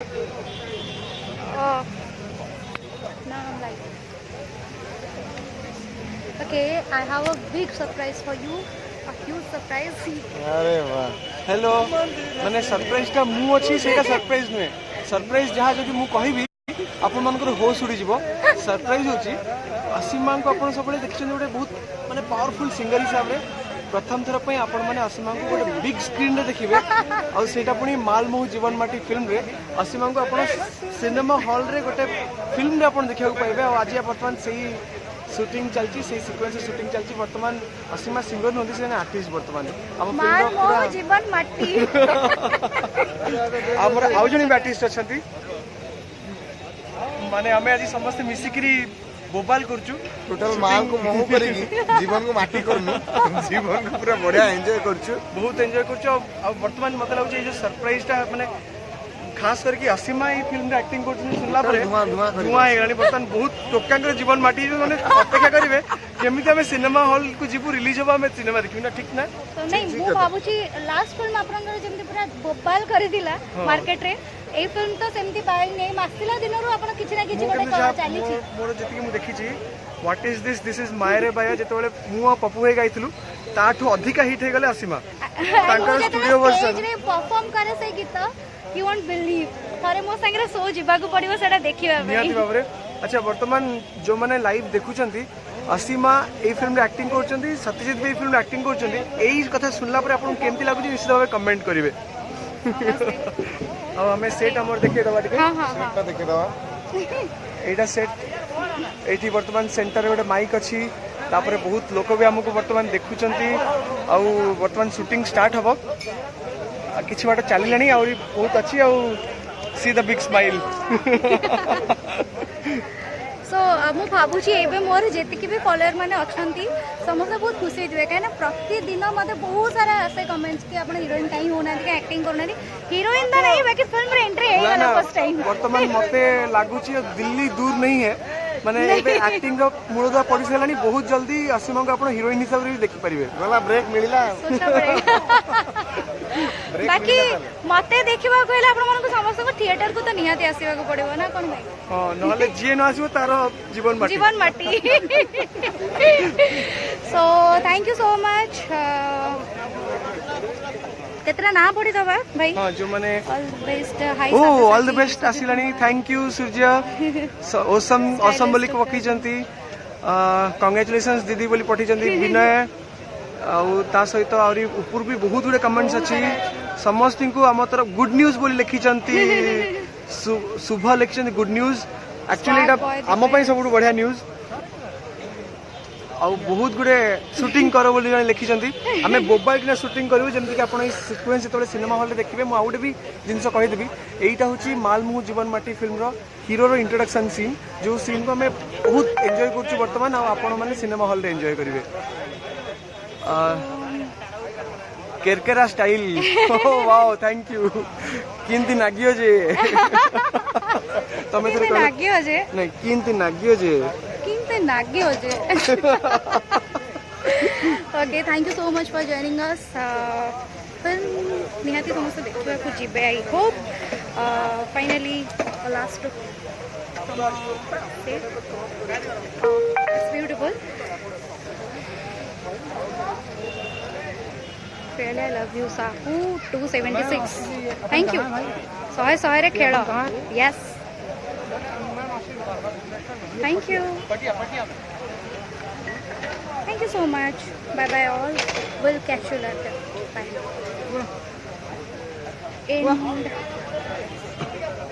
Oh, now I'm like, okay, I have a big surprise for you, a huge surprise. अरे वाह hello माने surprise टा मु अछि सेटा सरप्राइज नुहे सरप्राइज जहाँ जदि मु कहबी आपण मानकर होश उड़ी जीवो सरप्राइज होची असीमा को आपण सबले देखिछन गोटे बहुत माने पावरफुल सिंगर हिसाब रे प्रथम थर पे आपण माने असीमा को गोटे बिग स्क्रीन रे देखिबे आ सेटा पुनी मालमोह जीवन माटी फिल्म रे असीमा को आपण सिनेमा हॉल रे गोटे फिल्म रे आपण देखिया पाइबे आ आज वर्तमान सेही शूटिंग चलती से सीक्वेंस शूटिंग चलती वर्तमान असीमा सिंगर नोंदी से आर्टिस्ट वर्तमान हम माल मोह जीवन माटी हमर आउ जणी आर्टिस्ट अछंती माने हमें आज समस्त मिसिकरी बोबाल करछु टोटल माल को मोह करेगी जीवन को माटी करनु जीवन को पूरा बढ़िया एंजॉय करछु बहुत एंजॉय करछु आ वर्तमान मत लागु जे सरप्राइज टा माने खास करके असीमा ये फिल्म रे एक्टिंग करछु सुनला परे धुआं हेगानी वर्तमान बहुत टोकांकर जीवन माटी माने अपेक्षा करिवे केमिति हमें सिनेमा हॉल को जीवु रिलीज होबा हमें सिनेमा देखिउ ना ठीक ना तो नहीं मु भाबुची लास्ट फिल्म आपनकर जेमति पूरा बोबाल करि दिला मार्केट रे ए फिल्म तो सेमति पाई नै मासिला दिन रो आपन किछि ना किछि गोटे चाली छी मोर जति मु देखि छी what is this is my रे बाया जेतबेले मु पप्पू हे गाइथलु ताठू अधिका हिट हे गले असीमा तांकर स्टूडियो वर्जन रे परफॉर्म करे से गीत यू वोंट बिलीव थारे मो संगे शो जिबा को पड़िबो सेटा देखिबा निहाती बाबरे अच्छा वर्तमान जो माने लाइव देखुचंती असीमा ए फिल्म रे एक्टिंग करचंती सत्यजित भी फिल्म रे एक्टिंग करचंती एई कथा सुनला परे आपन केमति लागु छी निश्चित भाबे कमेंट करिवे अब हमें सेट हमर देखे दवा टिके सेट ता देखे दवा एटा सेट एठी वर्तमान सेंटर रे गोटे माइक अछि तापरे बहुत लोक भी हमको वर्तमान देखुचंती आ वर्तमान शूटिंग स्टार्ट हबो किछि बाटा चलिलानी आ बहुत अच्छी आ see the big smile so मु भाबुची एबे मोर जेतिकी भी फॉलोअर माने अछंती समस्त बहुत खुशी होइतबे काहे प्रतिदिन मते बहुत सारा ऐसे कमेंट्स कि आपण हीरोइन काई होना कि एक्टिंग करना हीरोइन तो नहीं बाकी फिल्म रे एंट्री है ना फर्स्ट टाइम वर्तमान मते लागुची दिल्ली दूर नहीं है माने एबे एक्टिंग रो मूलदा पड़ी सलानी बहुत जल्दी असीमा को आपण हीरोइन हिसाब रे देखि परिबे वाला ब्रेक मिलिला सोचा पड़ेगा बाकी मते देखिबा कहले आपण मन को समस्त को थिएटर को तो निहाती आसीबा को पड़िबो ना कोन भाई हां नहले जे न आसीबो तारो जीवन माटी so thank you so much केतरा ना पड़ी दबा भाई हां जो माने all the best hi all the best आसिलानी थैंक यू सूर्य ओसम बोली को पकी जंती कांग्रेचुलेशंस दीदी बोली पठी जंती विनय आउ ता सहित आउरी ऊपर भी बहुत गुडे कमेंट्स अछि समस्त को हम तरफ गुड न्यूज बोली लिखी जंती शुभ लिखि गुड न्यूज एक्चुअली एटा हम पई सब बढ़िया न्यूज आ बहुत गुडे शूटिंग करो बोली जने लिखि जंती हमें मोबाइल किना शूटिंग करिवो जेमति कि आपण ई सीक्वेंस तबले सिनेमा हॉल रे देखिबे मु आउटे भी जिंस कहि देबी एटा होची मालमुह जीवन माटी फिल्म रो हीरो रो इंट्रोडक्शन सीन जो सीन को हमें बहुत एंजॉय करछु वर्तमान आ आपण माने सिनेमा हॉल रे एंजॉय करिवे केरकेरा स्टाइल वाओ थैंक यू किंती नागियो जे तमे थरे नागियो जे नहीं किंती नागियो जे किंती नागियो जे okay thank you so much for joining us film निहाती समस्त देखिबा को जिबे I hope finally last it's beautiful Really, I love you, Sahu. 276. Thank you. Soy re khelo. Yes. Thank you. Thank you so much. Bye bye all. We'll catch you later. Bye. And